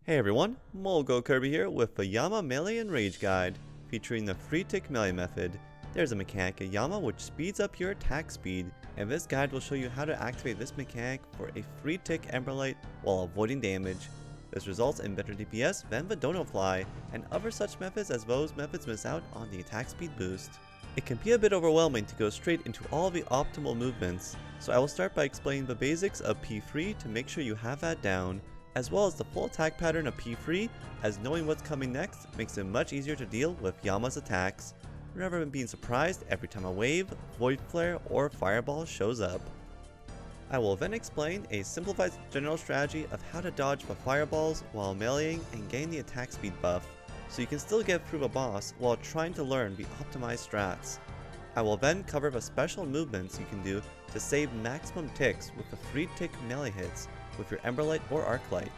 Hey everyone, Molgo Kirby here with the Yama Melee and Rage Guide, featuring the free tick melee method. There's a mechanic at Yama which speeds up your attack speed, and this guide will show you how to activate this mechanic for a free tick Emberlight while avoiding damage. This results in better DPS than the donofly, and other such methods as those methods miss out on the attack speed boost. It can be a bit overwhelming to go straight into all the optimal movements, so I will start by explaining the basics of P3 to make sure you have that down, as well as the full attack pattern of P3, as knowing what's coming next makes it much easier to deal with Yama's attacks, rather than being surprised every time a wave, void flare, or fireball shows up. I will then explain a simplified general strategy of how to dodge the fireballs while meleeing and gain the attack speed buff, so you can still get through the boss while trying to learn the optimized strats. I will then cover the special movements you can do to save maximum ticks with the free tick melee hits with your Emberlight or Arclight.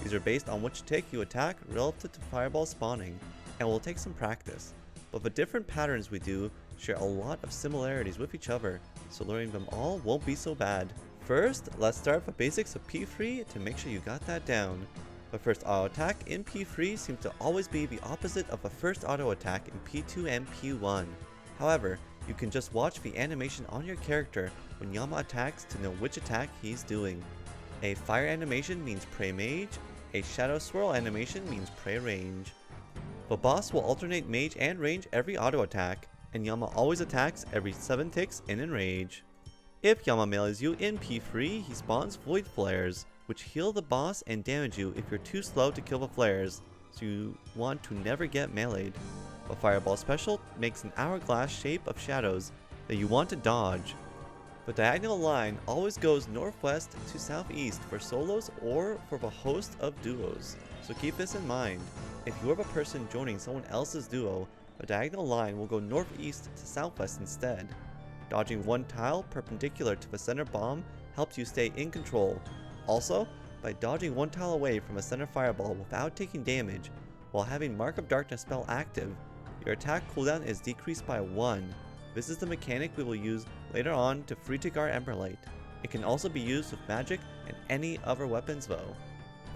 These are based on which tick you attack relative to fireball spawning, and will take some practice, but the different patterns we do share a lot of similarities with each other, so learning them all won't be so bad. First, let's start with the basics of P3 to make sure you got that down. The first auto attack in P3 seems to always be the opposite of the first auto attack in P2 and P1. However, you can just watch the animation on your character when Yama attacks to know which attack he's doing. A fire animation means pray mage, a shadow swirl animation means pray range. The boss will alternate mage and range every auto attack, and Yama always attacks every 7 ticks in enrage. If Yama melees you in P3, he spawns void flares, which heal the boss and damage you if you're too slow to kill the flares, so you want to never get meleed. The fireball special makes an hourglass shape of shadows that you want to dodge. The diagonal line always goes northwest to southeast for solos or for the host of duos, so keep this in mind. If you are the person joining someone else's duo, the diagonal line will go northeast to southwest instead. Dodging one tile perpendicular to the center bomb helps you stay in control. Also, by dodging one tile away from a center fireball without taking damage, while having Mark of Darkness spell active, your attack cooldown is decreased by 1. This is the mechanic we will use later on to free tick our Emberlight. It can also be used with magic and any other weapons though.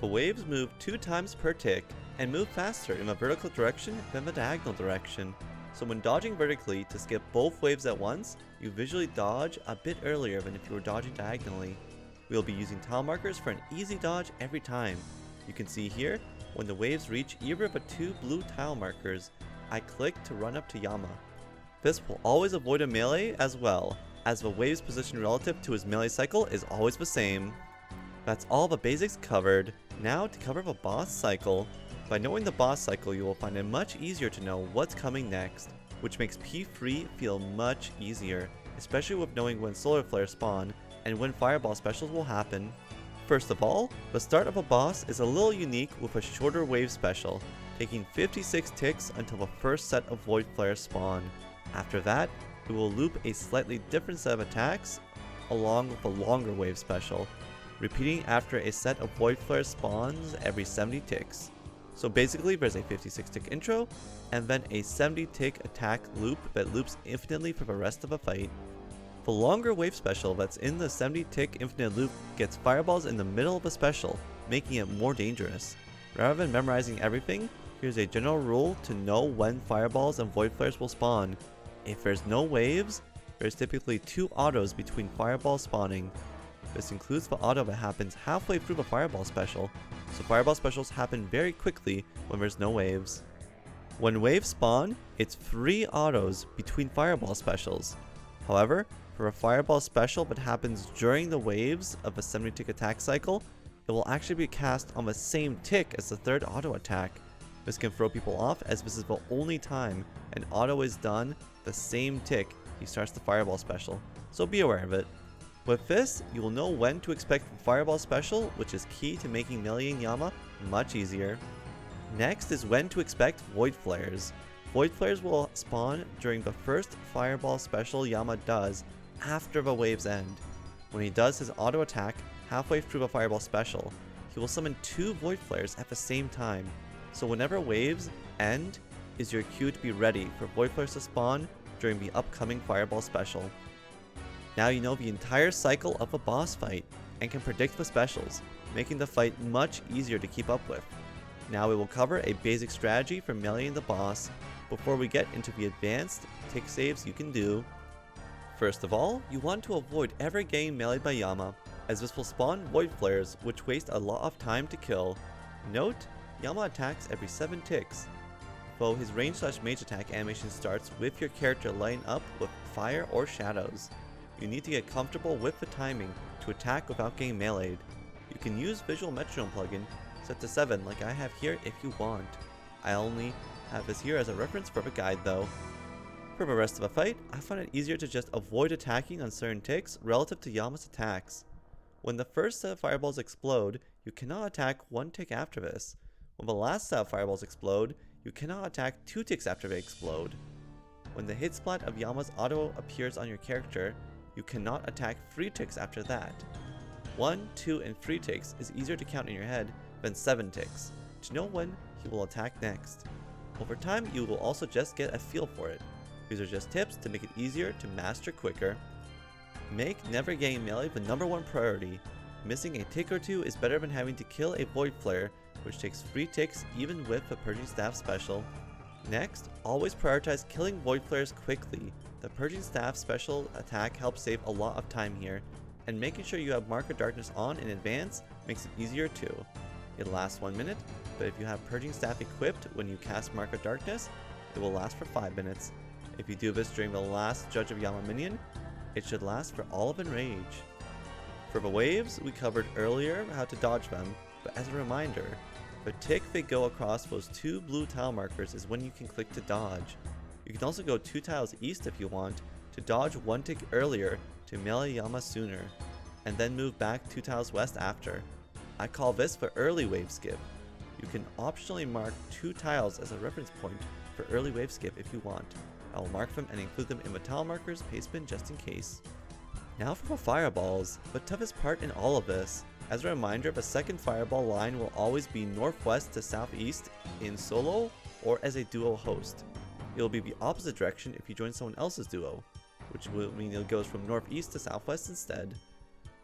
The waves move 2 times per tick and move faster in the vertical direction than the diagonal direction. So when dodging vertically to skip both waves at once, you visually dodge a bit earlier than if you were dodging diagonally. We will be using tile markers for an easy dodge every time. You can see here, when the waves reach either of the 2 blue tile markers, I click to run up to Yama. This will always avoid a melee as well, as the wave's position relative to his melee cycle is always the same. That's all the basics covered. Now to cover the boss cycle. By knowing the boss cycle, you will find it much easier to know what's coming next, which makes P3 feel much easier, especially with knowing when solar flares spawn and when fireball specials will happen. First of all, the start of a boss is a little unique with a shorter wave special, taking 56 ticks until the first set of void flares spawn. After that, it will loop a slightly different set of attacks along with a longer wave special, repeating after a set of void flares spawns every 70 ticks. So basically there's a 56 tick intro, and then a 70 tick attack loop that loops infinitely for the rest of the fight. The longer wave special that's in the 70 tick infinite loop gets fireballs in the middle of the special, making it more dangerous. Rather than memorizing everything, here's a general rule to know when fireballs and void flares will spawn. If there's no waves, there's typically 2 autos between fireball spawning. This includes the auto that happens halfway through the fireball special, so fireball specials happen very quickly when there's no waves. When waves spawn, it's 3 autos between fireball specials. However, for a fireball special that happens during the waves of a 70 tick attack cycle, it will actually be cast on the same tick as the 3rd auto attack. This can throw people off, as this is the only time an auto is done the same tick he starts the fireball special, so be aware of it. With this, you will know when to expect the fireball special, which is key to making meleeing Yama much easier. Next is when to expect void flares. Void flares will spawn during the first fireball special Yama does after the waves end. When he does his auto attack halfway through the fireball special, he will summon 2 void flares at the same time. So whenever waves end is your cue to be ready for void flares to spawn during the upcoming fireball special. Now you know the entire cycle of a boss fight and can predict the specials. making the fight much easier to keep up with. Now we will cover a basic strategy for meleeing the boss before we get into the advanced tick saves you can do. First of all, you want to avoid ever getting meleeed by Yama, as this will spawn void flares which waste a lot of time to kill. Note, Yama attacks every 7 ticks, though his range/mage attack animation starts with your character lighting up with fire or shadows. You need to get comfortable with the timing to attack without getting meleeed. You can use visual metronome plugin set to 7 like I have here if you want. I only have this here as a reference for the guide though. For the rest of the fight, I find it easier to just avoid attacking on certain ticks relative to Yama's attacks. When the first set of fireballs explode, you cannot attack 1 tick after this. When the last set of fireballs explode, you cannot attack 2 ticks after they explode. When the hit splat of Yama's auto appears on your character, you cannot attack 3 ticks after that. 1, 2, and 3 ticks is easier to count in your head than 7 ticks, to know when he will attack next. Over time, you will also just get a feel for it. These are just tips to make it easier to master quicker. Make never getting melee the #1 priority. Missing a tick or 2 is better than having to kill a void flare, which takes 3 ticks even with the Purging Staff special. Next, always prioritize killing void flares quickly. The Purging Staff special attack helps save a lot of time here, and making sure you have Mark of Darkness on in advance makes it easier too. It lasts 1 minute, but if you have Purging Staff equipped when you cast Mark of Darkness, it will last for 5 minutes. If you do this during the last Judge of Yama minion, it should last for all of Enrage. For the waves, we covered earlier how to dodge them, but as a reminder, the tick they go across those 2 blue tile markers is when you can click to dodge. You can also go 2 tiles east if you want to dodge 1 tick earlier to melee Yama sooner, and then move back 2 tiles west after. I call this the early wave skip. You can optionally mark 2 tiles as a reference point for early wave skip if you want. I will mark them and include them in the tile markers pastebin just in case. Now for the fireballs, the toughest part in all of this. As a reminder, the second fireball line will always be northwest to southeast in solo or as a duo host. It will be the opposite direction if you join someone else's duo, which will mean it goes from northeast to southwest instead.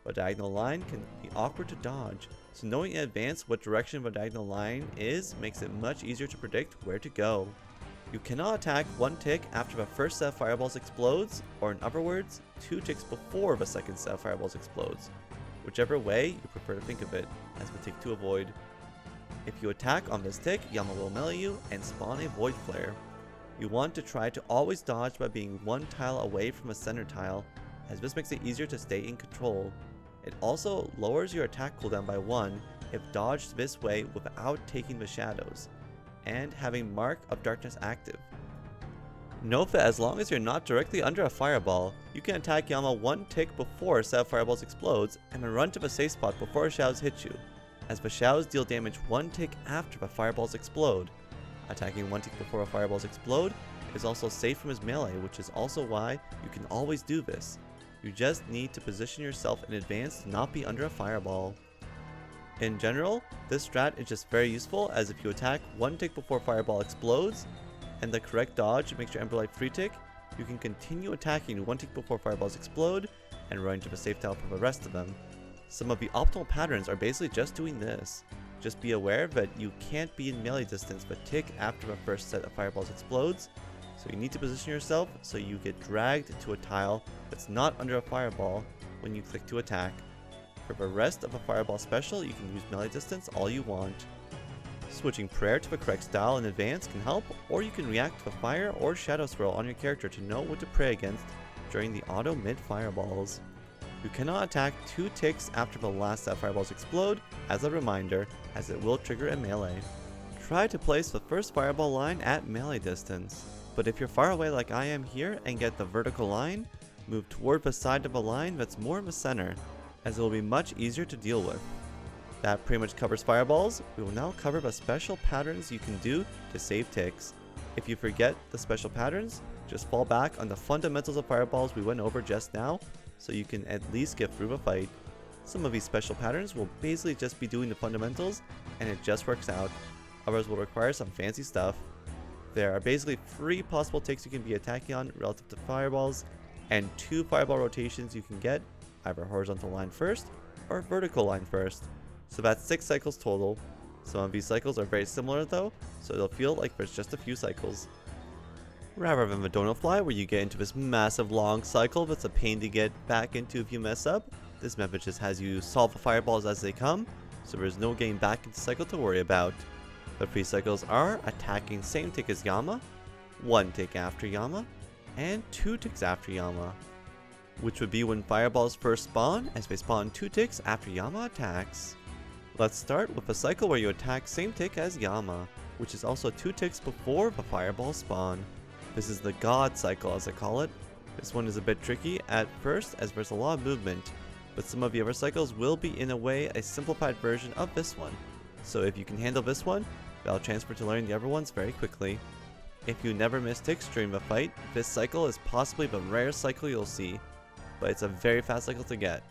The diagonal line can be awkward to dodge, so knowing in advance what direction the diagonal line is makes it much easier to predict where to go. You cannot attack 1 tick after the first set of fireballs explodes, or in other words, 2 ticks before the second set of fireballs explodes. Whichever way you prefer to think of it, as the tick to avoid. If you attack on this tick, Yama will melee you and spawn a void flare. You want to try to always dodge by being 1 tile away from a center tile, as this makes it easier to stay in control. It also lowers your attack cooldown by 1 if dodged this way without taking the shadows, and having Mark of Darkness active. Note that as long as you're not directly under a fireball, you can attack Yama 1 tick before a set of fireballs explodes, and then run to the safe spot before shadows hit you, as the shadows deal damage 1 tick after the fireballs explode. Attacking 1 tick before the fireballs explode is also safe from his melee, which is also why you can always do this. You just need to position yourself in advance to not be under a fireball. In general, this strat is just very useful, as if you attack 1 tick before fireball explodes, and the correct dodge makes your Ember Light 3 tick, you can continue attacking 1 tick before fireballs explode, and run to the safe tile for the rest of them. Some of the optimal patterns are basically just doing this. Just be aware that you can't be in melee distance the tick after the first set of fireballs explodes, so you need to position yourself so you get dragged to a tile that's not under a fireball when you click to attack. For the rest of a fireball special, you can use melee distance all you want. Switching prayer to the correct style in advance can help, or you can react to the fire or shadow swirl on your character to know what to pray against during the auto mid fireballs. You cannot attack 2 ticks after the last set of fireballs explode, as a reminder, as it will trigger a melee. Try to place the first fireball line at melee distance, but if you're far away like I am here and get the vertical line, move toward the side of the line that's more in the center, as it will be much easier to deal with. That pretty much covers fireballs. We will now cover the special patterns you can do to save ticks. If you forget the special patterns, just fall back on the fundamentals of fireballs we went over just now, so you can at least get through the fight. Some of these special patterns will basically just be doing the fundamentals, and it just works out. Others will require some fancy stuff. There are basically 3 possible ticks you can be attacking on relative to fireballs, and 2 fireball rotations you can get, either horizontal line first or vertical line first. So that's 6 cycles total. Some of these cycles are very similar though, so it'll feel like there's just a few cycles. Rather than the donofly, where you get into this massive long cycle that's a pain to get back into if you mess up, this method just has you solve the fireballs as they come, so there's no getting back into the cycle to worry about. The 3 cycles are attacking same tick as Yama, 1 tick after Yama, and 2 ticks after Yama, which would be when fireballs first spawn, as they spawn 2 ticks after Yama attacks. Let's start with a cycle where you attack same tick as Yama, which is also 2 ticks before the fireball spawn. This is the God cycle as I call it. This one is a bit tricky at first as there's a lot of movement, but some of the other cycles will be in a way a simplified version of this one. So if you can handle this one, that'll transfer to learning the other ones very quickly. If you never miss ticks during the fight, this cycle is possibly the rarest cycle you'll see, but it's a very fast cycle to get.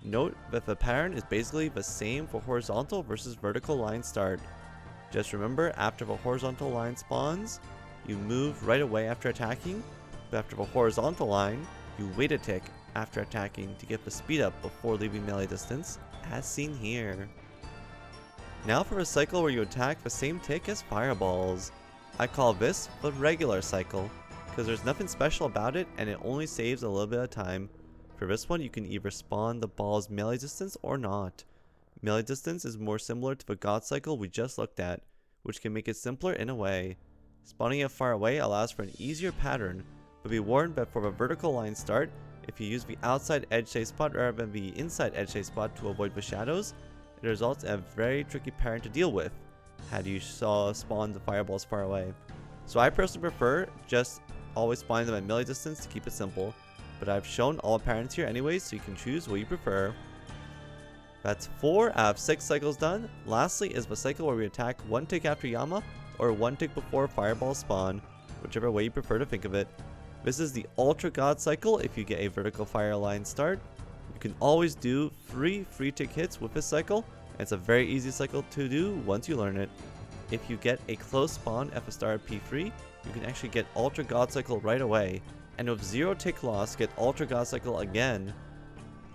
Note that the pattern is basically the same for horizontal versus vertical line start. Just remember, after the horizontal line spawns, you move right away after attacking, but after the horizontal line, you wait a tick after attacking to get the speed up before leaving melee distance, as seen here. Now for a cycle where you attack the same tick as fireballs. I call this the regular cycle, because there's nothing special about it and it only saves a little bit of time. For this one, you can either spawn the ball's melee distance or not. Melee distance is more similar to the God cycle we just looked at, which can make it simpler in a way. Spawning it far away allows for an easier pattern, but be warned that for the vertical line start, if you use the outside edge safe spot rather than the inside edge safe spot to avoid the shadows, it results in a very tricky pattern to deal with, had you spawn the fireballs far away. So I personally prefer just always spawning them at melee distance to keep it simple. But I've shown all patterns here anyways, so you can choose what you prefer. That's 4 out of 6 cycles done. Lastly is the cycle where we attack 1 tick after Yama, or 1 tick before fireball spawn, whichever way you prefer to think of it. This is the Ultra God cycle if you get a vertical fire line start. You can always do 3 free tick hits with this cycle, and it's a very easy cycle to do once you learn it. If you get a close spawn at the start of P3, you can actually get Ultra God cycle right away. And with 0 tick loss, get Ultra God cycle again.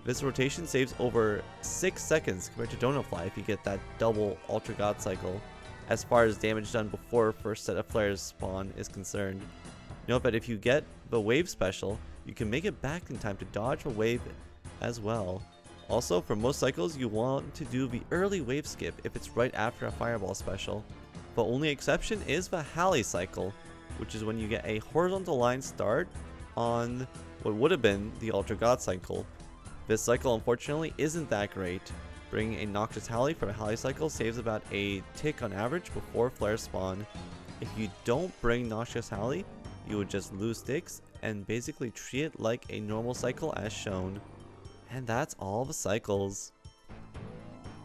This rotation saves over 6 seconds compared to donofly if you get that double Ultra God cycle, as far as damage done before first set of flares spawn is concerned. Note that if you get the wave special, you can make it back in time to dodge a wave as well. Also, for most cycles, you want to do the early wave skip if it's right after a fireball special. The only exception is the Hally Cycle, which is when you get a horizontal line start on what would have been the Ultra God cycle. This cycle unfortunately isn't that great. Bringing a Noxious Hally for a Hally cycle saves about a tick on average before flares spawn. If you don't bring Noxious Hally, you would just lose ticks and basically treat it like a normal cycle as shown. And that's all the cycles.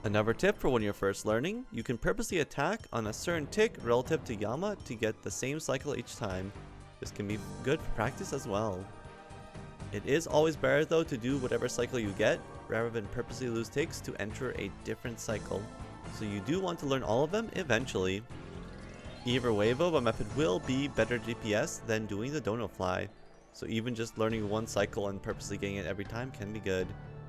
Another tip for when you're first learning, you can purposely attack on a certain tick relative to Yama to get the same cycle each time. This can be good for practice as well. It is always better though to do whatever cycle you get, rather than purposely lose ticks to enter a different cycle. So you do want to learn all of them eventually. Either way though, the method will be better DPS than doing the donofly. So even just learning one cycle and purposely getting it every time can be good.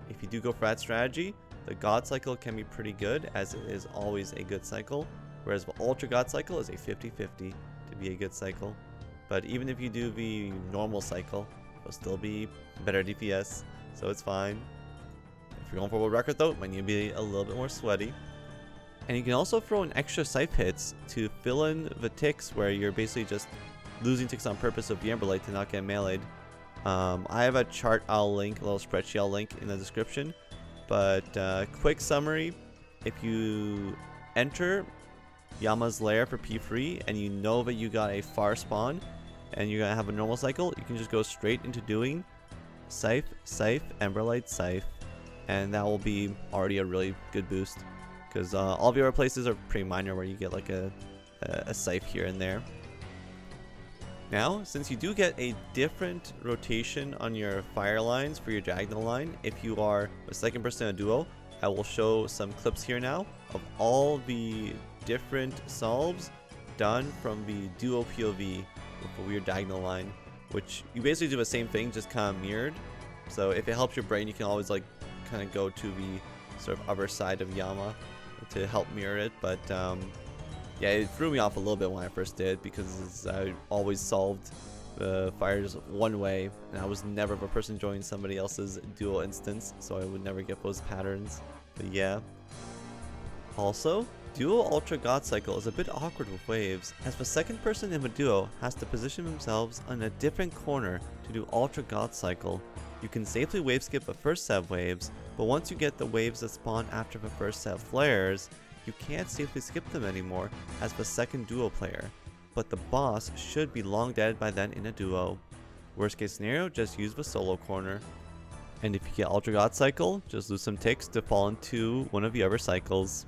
If you do go for that strategy, the God cycle can be pretty good, as it is always a good cycle, whereas the Ultra God cycle is a 50-50 to be a good cycle. But even if you do the normal cycle, it'll still be better DPS, so it's fine. If you're going for a world record though, it might need to be a little bit more sweaty. And you can also throw in extra Scythe hits to fill in the ticks where you're basically just losing ticks on purpose of the Emberlight to not get meleeed. I have a chart I'll link, a little spreadsheet I'll link in the description. But quick summary, if you enter Yama's lair for P3 and you know that you got a far spawn and you're going to have a normal cycle, you can just go straight into doing Scythe, Scythe, Emberlight, Scythe. And that will be already a really good boost. Because all the other places are pretty minor where you get like a Scythe here and there. Now, since you do get a different rotation on your fire lines for your diagonal line, if you are a second person in a duo, I will show some clips here now of all the different solves done from the duo POV with a weird diagonal line, which you basically do the same thing, just kind of mirrored. So if it helps your brain, you can always like kind of go to the sort of other side of Yama to help mirror it, but yeah, it threw me off a little bit when I first did because I always solved the fires one way, and I was never the person joining somebody else's duo instance, so I would never get those patterns. But yeah. Also, duo Ultra God Cycle is a bit awkward with waves, as the second person in the duo has to position themselves on a different corner to do Ultra God Cycle. You can safely wave skip the first set of waves, but once you get the waves that spawn after the first set of flares, you can't safely skip them anymore as the second duo player, but the boss should be long dead by then in a duo. Worst case scenario, just use the solo corner. And if you get Ultra God Cycle, just lose some ticks to fall into one of the other cycles.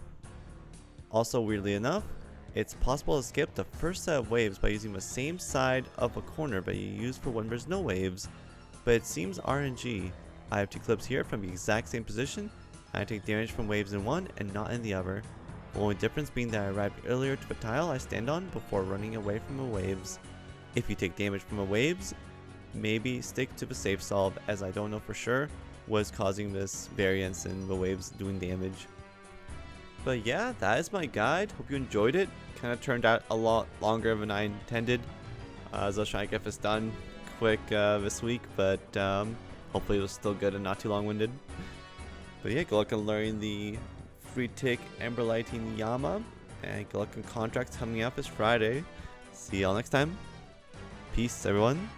Also, weirdly enough, it's possible to skip the first set of waves by using the same side of a corner that you use for when there's no waves, but it seems RNG. I have 2 clips here from the exact same position, and I take damage from waves in one and not in the other. The only difference being that I arrived earlier to the tile I stand on before running away from the waves. If you take damage from the waves, maybe stick to the safe solve, as I don't know for sure what is causing this variance in the waves doing damage. But yeah, that is my guide. Hope you enjoyed it. Kind of turned out a lot longer than I intended, as I was trying to get this done quick this week, but hopefully it was still good and not too long-winded. But yeah, good luck on learning the free tick Ember Lighting Yama, and good luck on contracts coming out this Friday. See y'all next time. Peace, everyone.